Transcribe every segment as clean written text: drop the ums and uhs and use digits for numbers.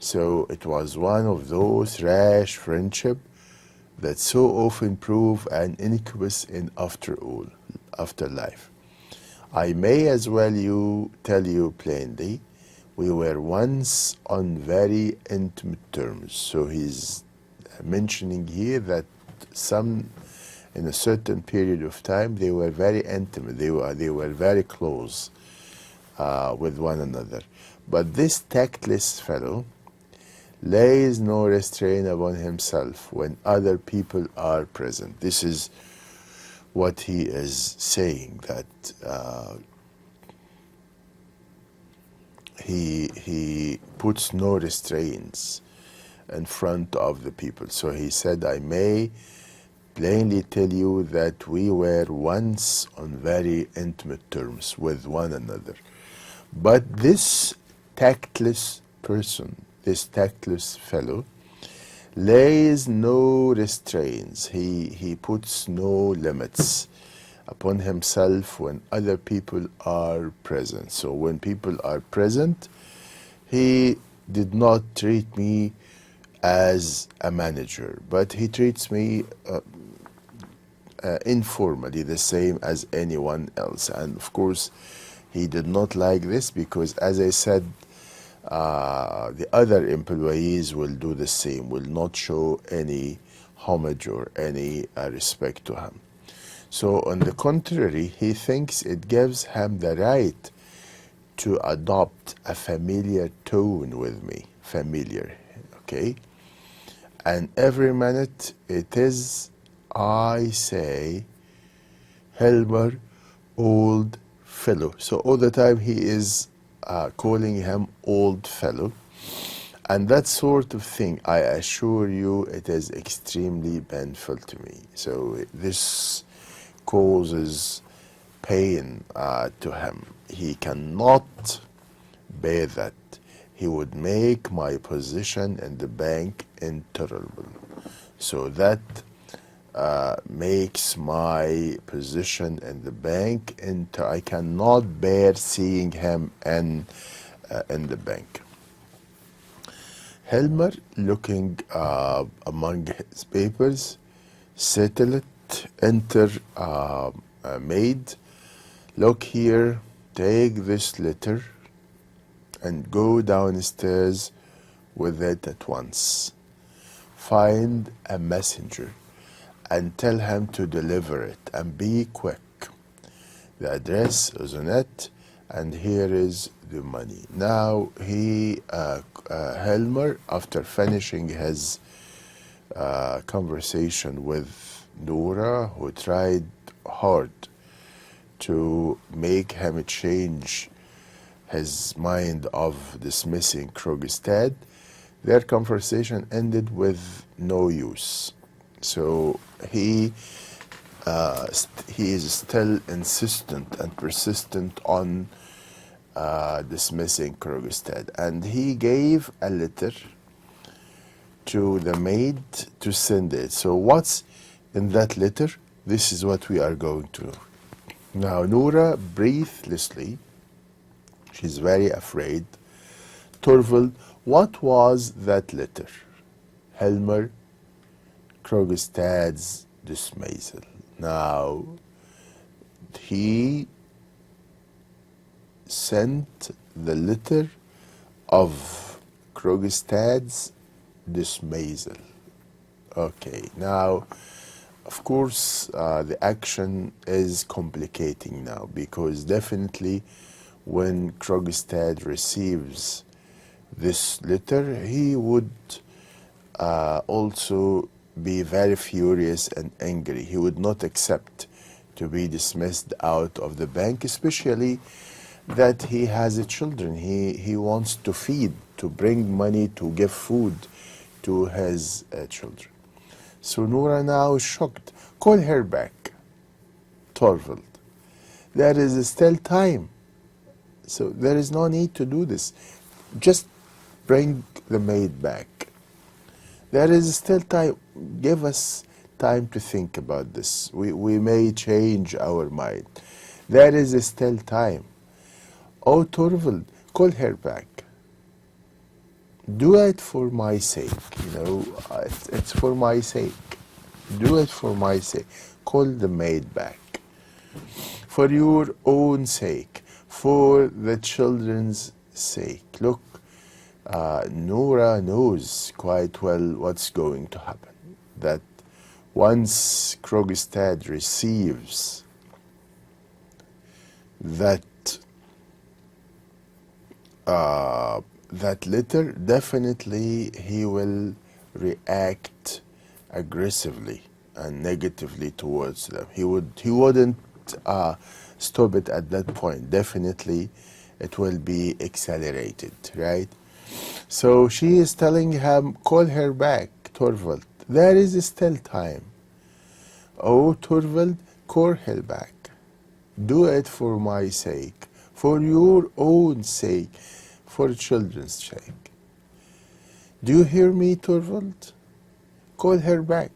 So it was one of those rash friendship that so often prove an incubus in afterlife. I may as well tell you plainly, we were once on very intimate terms. So he's mentioning here that in a certain period of time, they were very intimate. They were very close with one another. But this tactless fellow lays no restraint upon himself when other people are present. This is what he is saying, that he puts no restraints in front of the people. So he said, I may plainly tell you that we were once on very intimate terms with one another. But this tactless person, this tactless fellow, lays no restraints. He puts no limits upon himself when other people are present. So when people are present, he did not treat me as a manager, but he treats me informally, the same as anyone else. And of course, he did not like this because, as I said, the other employees will do the same, will not show any homage or any respect to him. So on the contrary, he thinks it gives him the right to adopt a familiar tone with me, familiar, okay? And every minute it is, I say, Helmer, old fellow. So all the time he is calling him old fellow. And that sort of thing, I assure you, it is extremely painful to me. So this causes pain to him. He cannot bear that. He would make my position in the bank intolerable. So that makes my position in the bank I cannot bear seeing him in the bank. Helmer, looking among his papers, settled it, enter maid. Look here, take this letter and go downstairs with it at once. Find a messenger and tell him to deliver it, and be quick. The address is on it, and here is the money. Now Helmer, after finishing his conversation with Nora, who tried hard to make him change his mind of dismissing Krogstad, their conversation ended with no use. So he is still insistent and persistent on dismissing Krogstad, and he gave a letter to the maid to send it. So what's in that letter? This is what we are going to know. Now Nora, breathlessly, she's very afraid. Torvald, what was that letter? Helmer, Krogstad's dismissal. Now, he sent the letter of Krogstad's dismissal. Okay, now, of course, the action is complicating now, because definitely when Krogstad receives this letter, he would also be very furious and angry. He would not accept to be dismissed out of the bank, especially that he has children. He wants to feed, to bring money, to give food to his children. So Nora now is shocked. Call her back, Torvald. There is still time. So there is no need to do this. Just bring the maid back. There is still time. Give us time to think about this. We may change our mind. There is still time. Oh, Torvald, call her back. Do it for my sake, it's for my sake. Do it for my sake. Call the maid back. For your own sake, for the children's sake. Look, Noura knows quite well what's going to happen. That once Krogstad receives that letter, definitely he will react aggressively and negatively towards them. He wouldn't stop it at that point. Definitely it will be accelerated, right? So she is telling him, call her back, Torvald. There is still time. Oh, Torvald, call her back. Do it for my sake, for your own sake, for children's sake. Do you hear me, Torvald? Call her back.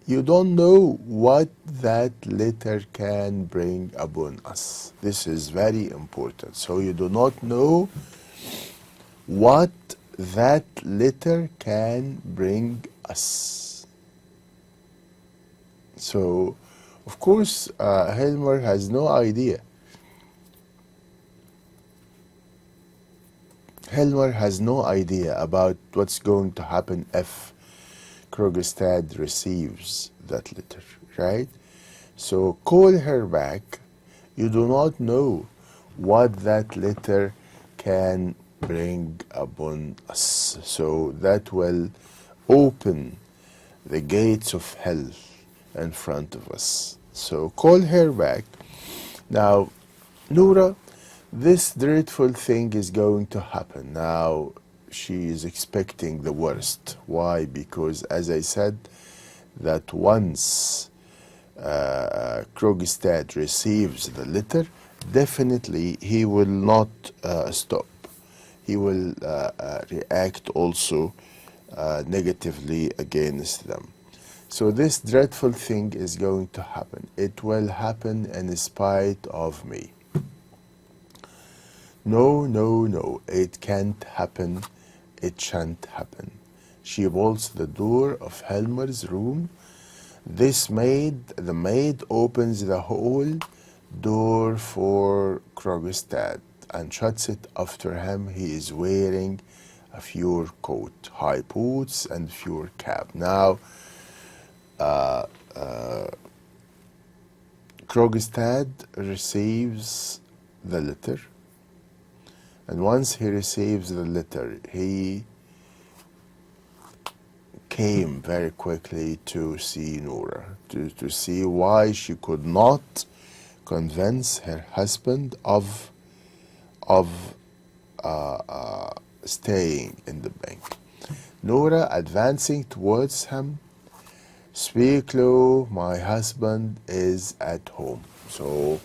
You don't know what that letter can bring upon us. This is very important. So you do not know what that letter can bring us. So, of course, Helmer has no idea. Helmer has no idea about what's going to happen if Krogstad receives that letter, right? So call her back. You do not know what that letter can bring upon us. So that will open the gates of hell in front of us. So call her back. Now, Noura, this dreadful thing is going to happen. Now, she is expecting the worst. Why? Because, as I said, that once Krogstad receives the letter, definitely he will not stop. He will react also negatively against them. So this dreadful thing is going to happen. It will happen in spite of me. No, no, no, it can't happen. It shan't happen. She bolts the door of Helmer's room. The maid opens the whole door for Krogstad and shuts it after him. He is wearing a fur coat, high boots, and fur cap. Now, Krogstad receives the letter, and once he receives the letter, he came very quickly to see Noura, to see why she could not convince her husband of staying in the bank. Noura, advancing towards him, speak low, my husband is at home. So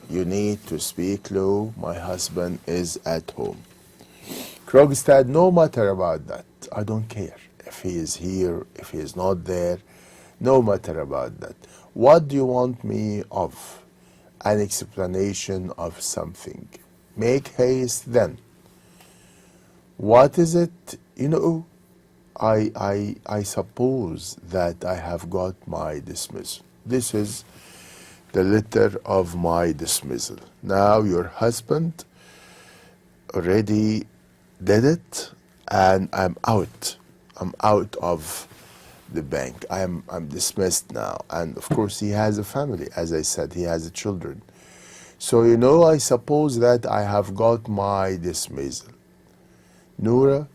you need to speak low, my husband is at home. Krogstad, no matter about that, I don't care if he is here, if he is not there, no matter about that. What do you want me of? An explanation of something. Make haste then. What is it? I suppose that I have got my dismissal. This is the letter of my dismissal. Now your husband already did it, and I'm out. I'm out of the bank. I'm dismissed now. And of course he has a family. As I said, he has children. So I suppose that I have got my dismissal. Noura,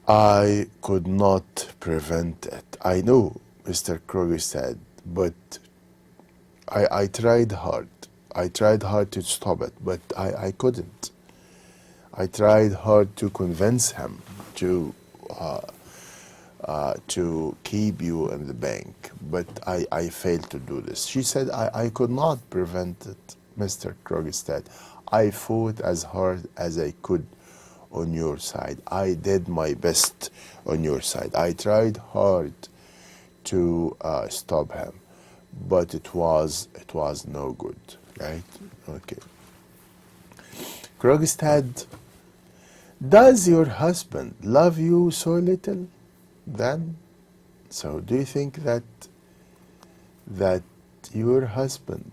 I could not prevent it. I know, Mr. Krogstad, but I tried hard. I tried hard to stop it, but I couldn't. I tried hard to convince him to keep you in the bank, but I failed to do this. She said, I could not prevent it, Mr. Krogstad. I fought as hard as I could on your side. I did my best on your side. I tried hard to stop him, but it was no good, right? Okay. Krogstad Does your husband love you so little then? So do you think that your husband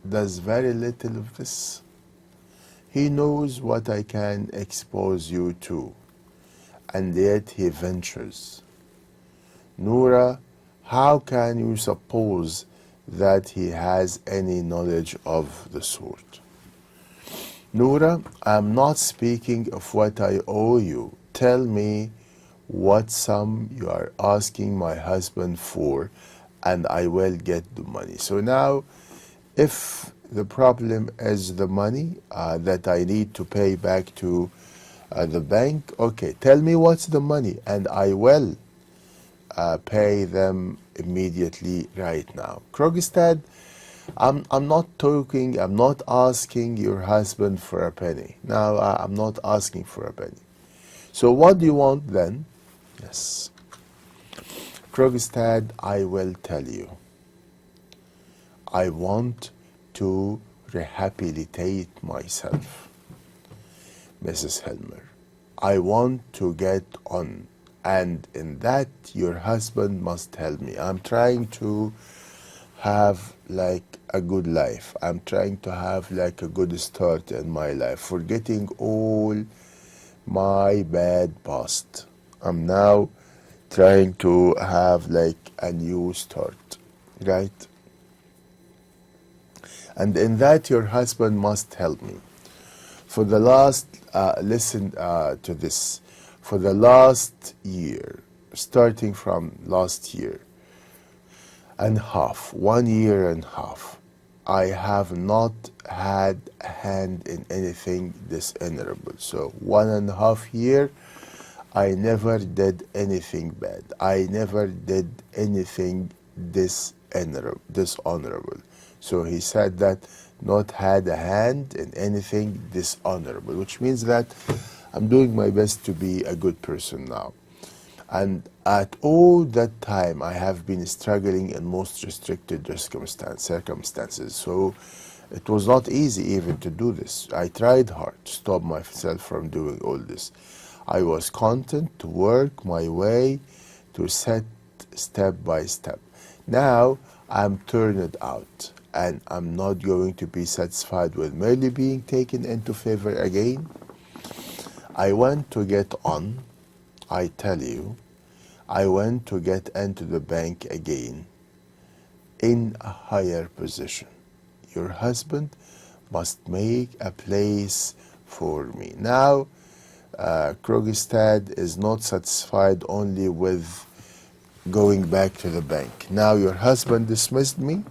does very little of this? He knows what I can expose you to, and yet he ventures. Noura, how can you suppose that he has any knowledge of the sort? Noura, I'm not speaking of what I owe you. Tell me what sum you are asking my husband for, and I will get the money. So now, if the problem is the money that I need to pay back to the bank, okay, tell me what's the money, and I will pay them immediately right now. Krogstad, I'm not asking your husband for a penny. Now, I'm not asking for a penny. So what do you want then? Yes. Krogstad, I will tell you. I want to rehabilitate myself. Mrs. Helmer, I want to get on, and in that your husband must help me. I'm trying to have like a good life. I'm trying to have like a good start in my life, forgetting all my bad past. I'm now trying to have like a new start, right? And in that your husband must help me. For the last, listen to this, for the last year, starting from last year and half, 1 year and a half, I have not had a hand in anything dishonorable. So 1.5 years, I never did anything bad. I never did anything dishonorable. So he said that not had a hand in anything dishonorable, which means that I'm doing my best to be a good person now. And at all that time, I have been struggling in most restricted circumstances. So it was not easy even to do this. I tried hard to stop myself from doing all this. I was content to work my way to set step by step. Now I'm turned out, and I'm not going to be satisfied with merely being taken into favor again. I want to get on, I tell you, I want to get into the bank again in a higher position. Your husband must make a place for me. Now, Krogstad is not satisfied only with going back to the bank. Now your husband dismissed me.